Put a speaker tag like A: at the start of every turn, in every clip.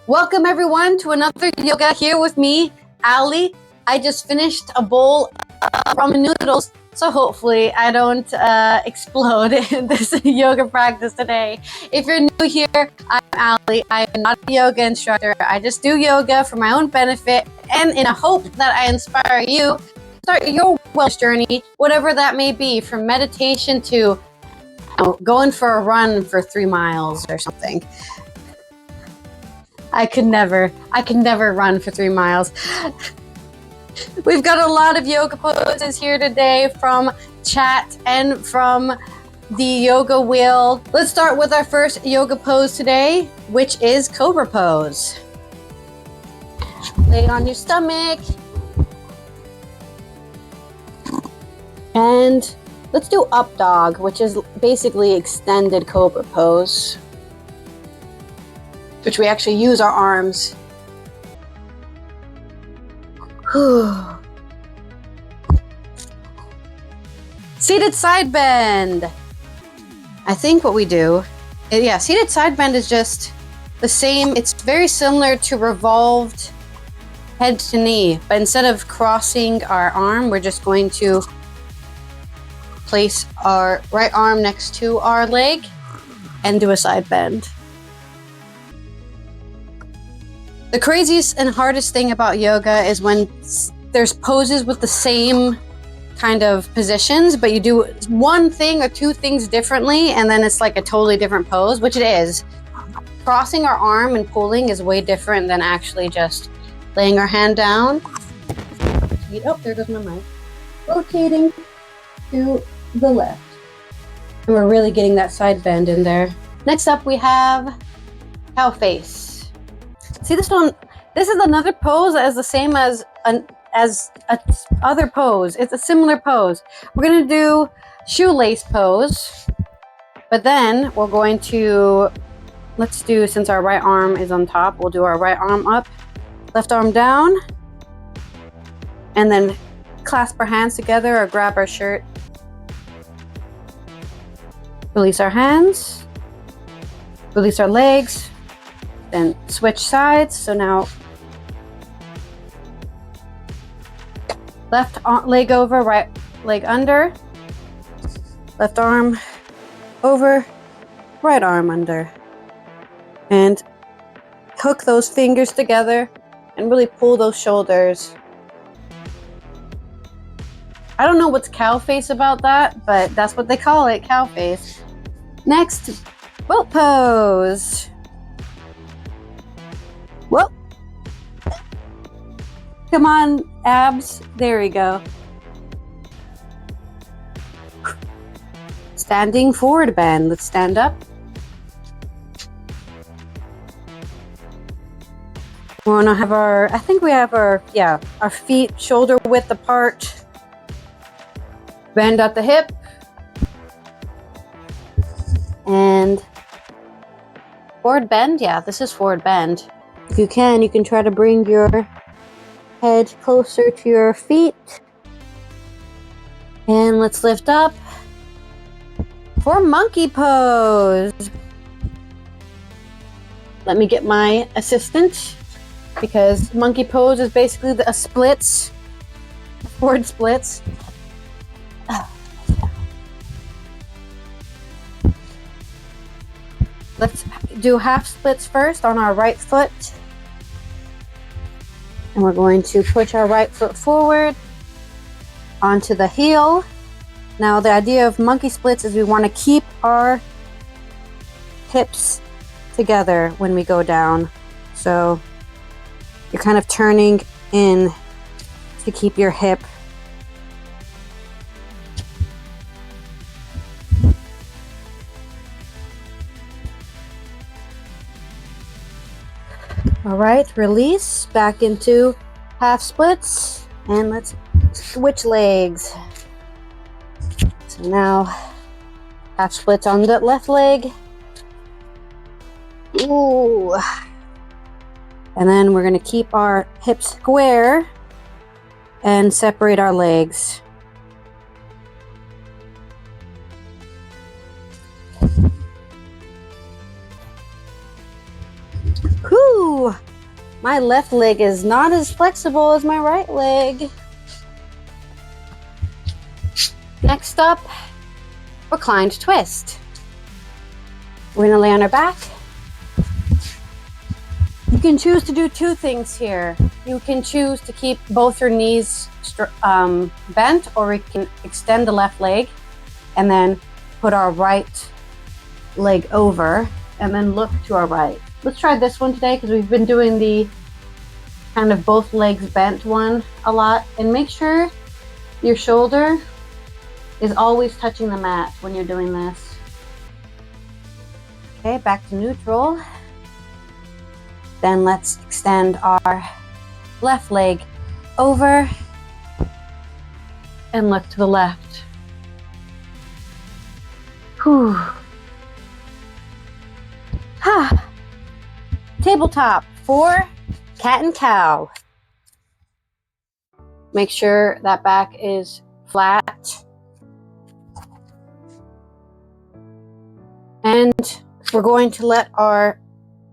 A: Welcome everyone to another yoga here with me, Ali. I just finished a bowl of ramen noodles, so hopefully I don't explode in this yoga practice today. If you're new here, I'm Ali. I am not a yoga instructor. I just do yoga for my own benefit and in a hope that I inspire you to start your wellness journey, whatever that may be, from meditation to going for a run for 3 miles or something. I could never run for 3 miles. We've got a lot of yoga poses here today from chat and from the yoga wheel. Let's start with our first yoga pose today, which is cobra pose. Lay on your stomach. And let's do up dog, which is basically extended cobra pose, which we actually use our arms. Seated side bend. I think what we do, seated side bend is just the same. It's very similar to revolved head to knee, but instead of crossing our arm, we're just going to place our right arm next to our leg and do a side bend. The craziest and hardest thing about yoga is when there's poses with the same kind of positions, but you do one thing or two things differently, and then it's like a totally different pose, which it is. Crossing our arm and pulling is way different than actually just laying our hand down. Oh, there goes my mic. Rotating to the left. And we're really getting that side bend in there. Next up, we have cow face. See this one? This is another pose that is the same as other pose. It's a similar pose. We're gonna do shoelace pose, but then we're going to, let's do, since our right arm is on top, we'll do our right arm up, left arm down, and then clasp our hands together or grab our shirt. Release our hands, release our legs, then switch sides. So now left leg over, right leg under, left arm over, right arm under, and hook those fingers together and really pull those shoulders. I don't know what's cow face about that, but that's what they call it, cow face. Next, boat pose. Whoop. Come on, abs. There we go. Standing forward bend. Let's stand up. We want to have our, I think we have our feet shoulder width apart. Bend at the hip. And forward bend. Yeah, this is forward bend. If you can try to bring your head closer to your feet. And let's lift up for monkey pose. Let me get my assistant, because monkey pose is basically a splits, forward splits. Let's do half splits first on our right foot. And we're going to push our right foot forward onto the heel. Now the idea of monkey splits is we want to keep our hips together when we go down. So you're kind of turning in to keep your hip. All right, release back into half splits, and let's switch legs. So now half splits on the left leg. Ooh. And then we're gonna keep our hips square and separate our legs. Whew! My left leg is not as flexible as my right leg. Next up, reclined twist. We're gonna lay on our back. You can choose to do two things here. You can choose to keep both your knees bent, or we can extend the left leg and then put our right leg over and then look to our right. Let's try this one today because we've been doing the kind of both legs bent one a lot. And make sure your shoulder is always touching the mat when you're doing this. Okay, back to neutral. Then let's extend our left leg over and look to the left. Whew. Ha. Tabletop for cat and cow. Make sure that back is flat. And we're going to let our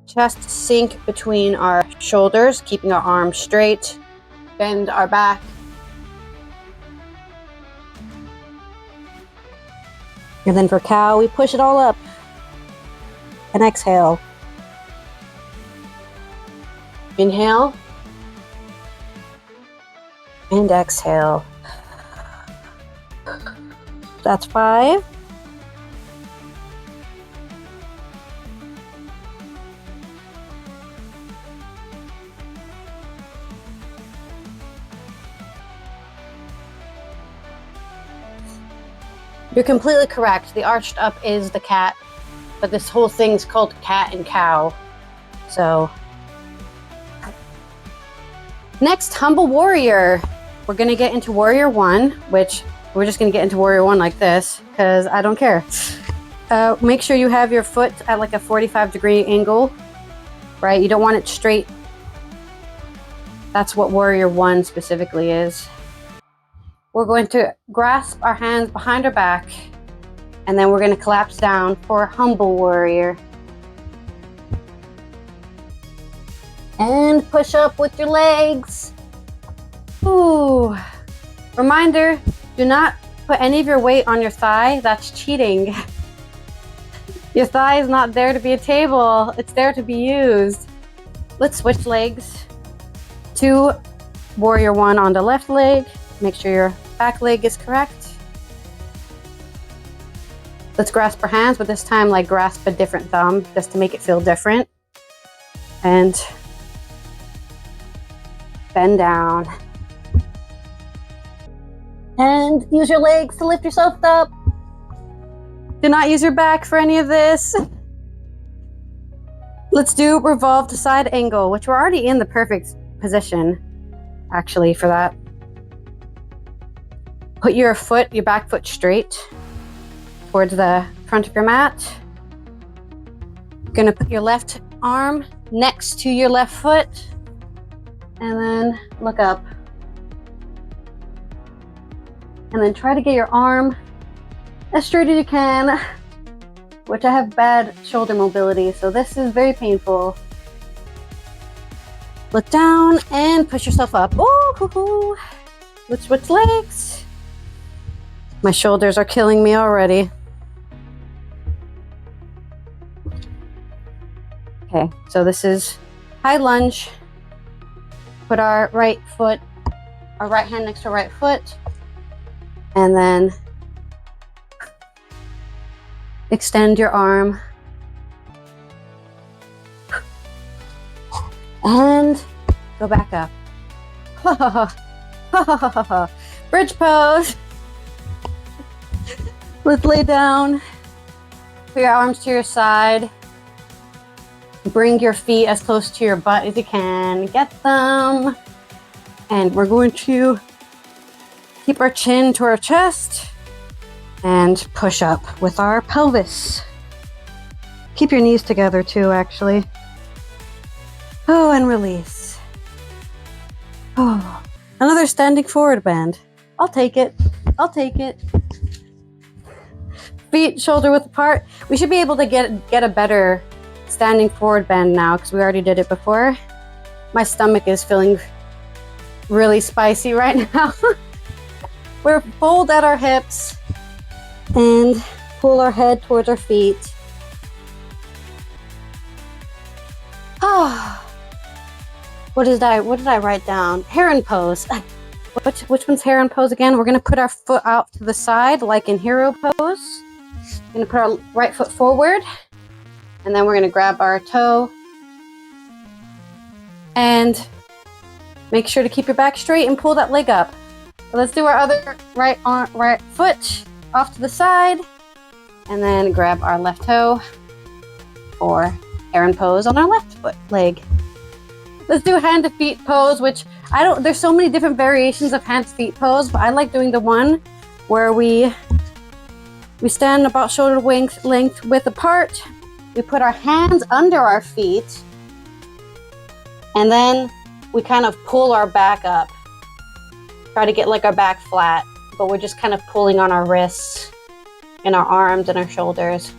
A: chest sink between our shoulders, keeping our arms straight. Bend our back. And then for cow, we push it all up. And exhale. Inhale. And exhale. That's 5. You're completely correct. The arched up is the cat, but this whole thing's called cat and cow. So, next, humble warrior. We're gonna get into warrior 1, which we're just gonna get into warrior 1 like this, because I don't care. Make sure you have your foot at like a 45-degree angle, right? You don't want it straight. That's what warrior 1 specifically is. We're going to grasp our hands behind our back, and then we're going to collapse down for humble warrior. And push up with your legs. Ooh. Reminder, do not put any of your weight on your thigh. That's cheating. Your thigh is not there to be a table. It's there to be used. Let's switch legs to warrior 1 on the left leg. Make sure your back leg is correct. Let's grasp our hands, but this time like grasp a different thumb just to make it feel different. And bend down. And use your legs to lift yourself up. Do not use your back for any of this. Let's do revolve to side angle, which we're already in the perfect position actually for that. Put your back foot straight towards the front of your mat. You're gonna put your left arm next to your left foot and then look up. And then try to get your arm as straight as you can, which I have bad shoulder mobility, so this is very painful. Look down and push yourself up. Ooh, hoo, hoo. Let's switch legs. My shoulders are killing me already. Okay, so this is high lunge. Put our right hand next to our right foot, and then extend your arm. And go back up. Bridge pose. Let's lay down. Put your arms to your side. Bring your feet as close to your butt as you can. Get them. And we're going to keep our chin to our chest and push up with our pelvis. Keep your knees together too, actually. Oh, and release. Oh, another standing forward bend. I'll take it. I'll take it. Feet shoulder width apart. We should be able to get a better standing forward bend now because we already did it before. My stomach is feeling really spicy right now. We're fold at our hips and pull our head towards our feet. Oh, what did I write down? Heron pose. Which one's heron pose again? We're gonna put our foot out to the side like in hero pose. We're gonna put our right foot forward, and then we're gonna grab our toe and make sure to keep your back straight and pull that leg up. So let's do our other right foot off to the side, and then grab our left toe for heron pose on our left foot leg. Let's do hand to feet pose, which there's so many different variations of hand to feet pose, but I like doing the one where we stand about shoulder length width apart. We put our hands under our feet, and then we kind of pull our back up. Try to get like our back flat, but we're just kind of pulling on our wrists and our arms and our shoulders.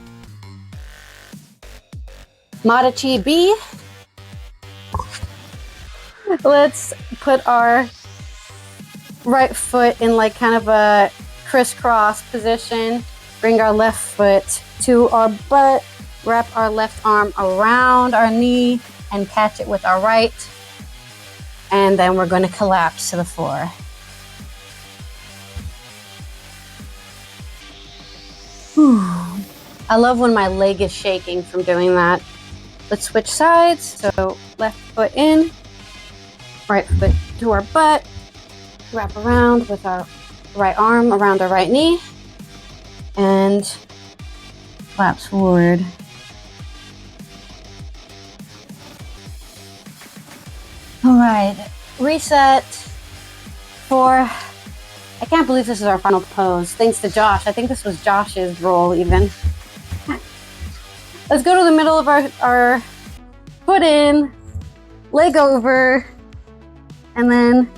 A: Matachi B. Let's put our right foot in like kind of a crisscross position. Bring our left foot to our butt. Wrap our left arm around our knee and catch it with our right. And then we're going to collapse to the floor. Whew. I love when my leg is shaking from doing that. Let's switch sides. So left foot in, right foot to our butt. Wrap around with our right arm around our right knee. And collapse forward. All right, reset for, I can't believe this is our final pose. Thanks to Josh. I think this was Josh's roll even. Let's go to the middle of our foot in, leg over, and then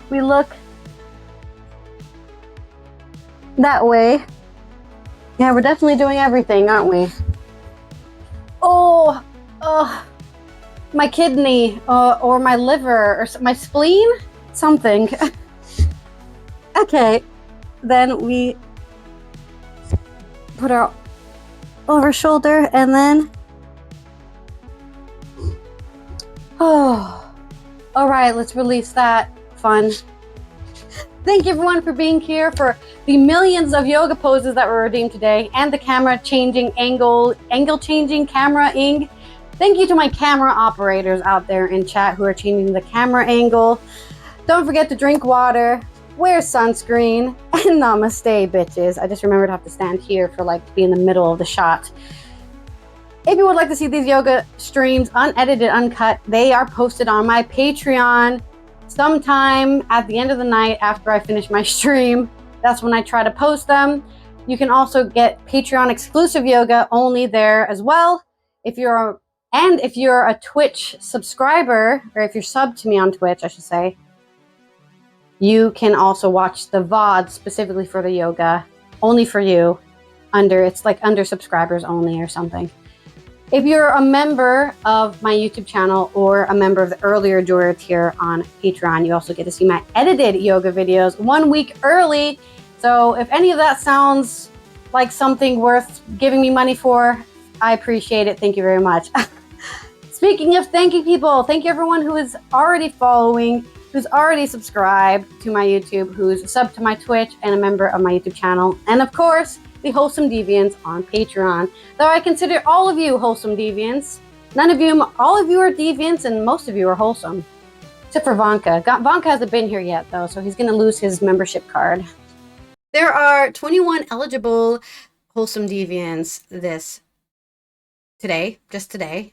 A: we look that way. Yeah, we're definitely doing everything, aren't we? Oh, my kidney or my liver or my spleen, something. Okay, then we put our over shoulder and then, oh, all right, let's release that. Fun. Thank you everyone for being here for the millions of yoga poses that were redeemed today and the camera changing angle changing camera-ing. Thank you to my camera operators out there in chat who are changing the camera angle. Don't forget to drink water, wear sunscreen, and namaste, bitches. I just remembered to have to stand here for like to be in the middle of the shot. If you would like to see these yoga streams unedited, uncut, they are posted on my Patreon sometime at the end of the night after I finish my stream. That's when I try to post them. You can also get Patreon exclusive yoga only there as well. If you're a Twitch subscriber, or if you're subbed to me on Twitch, I should say, you can also watch the VOD specifically for the yoga, only for you, it's like under subscribers only or something. If you're a member of my YouTube channel or a member of the earlier Joyer tier on Patreon, you also get to see my edited yoga videos 1 week early. So if any of that sounds like something worth giving me money for, I appreciate it. Thank you very much. Speaking of thanking people, thank you everyone who is already following, who's already subscribed to my YouTube, who's subbed to my Twitch and a member of my YouTube channel. And of course, the Wholesome Deviants on Patreon. Though I consider all of you Wholesome Deviants. All of you are deviants and most of you are wholesome. Except for Vanka. Vanka hasn't been here yet though, so he's gonna lose his membership card. There are 21 eligible Wholesome Deviants just today.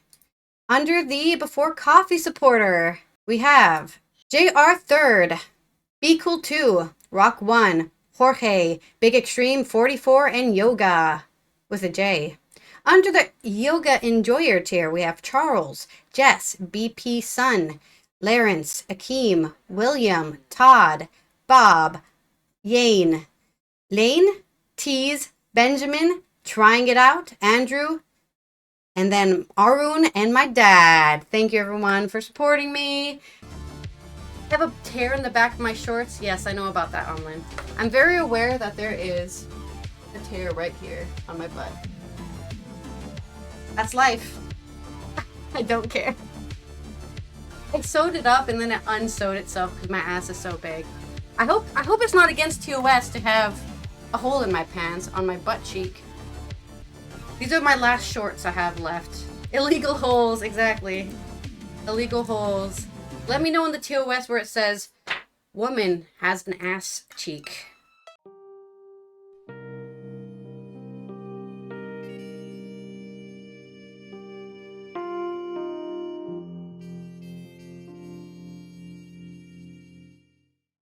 A: Under the Before Coffee supporter, we have JR Third, Be Cool 2, Rock 1, Jorge, Big Extreme 44, and Yoga with a J. Under the Yoga Enjoyer tier, we have Charles, Jess, BP Sun, Lawrence, Akeem, William, Todd, Bob, Yane, Lane, Tease, Benjamin, Trying It Out, Andrew, And then Arun and my dad. Thank you everyone for supporting me. I have a tear in the back of my shorts. Yes, I know about that online. I'm very aware that there is a tear right here on my butt. That's life. I don't care. I sewed it up and then it unsewed itself because my ass is so big. I hope it's not against TOS to have a hole in my pants on my butt cheek. These are my last shorts I have left. Illegal holes, exactly. Illegal holes. Let me know in the TOS where it says, woman has an ass cheek.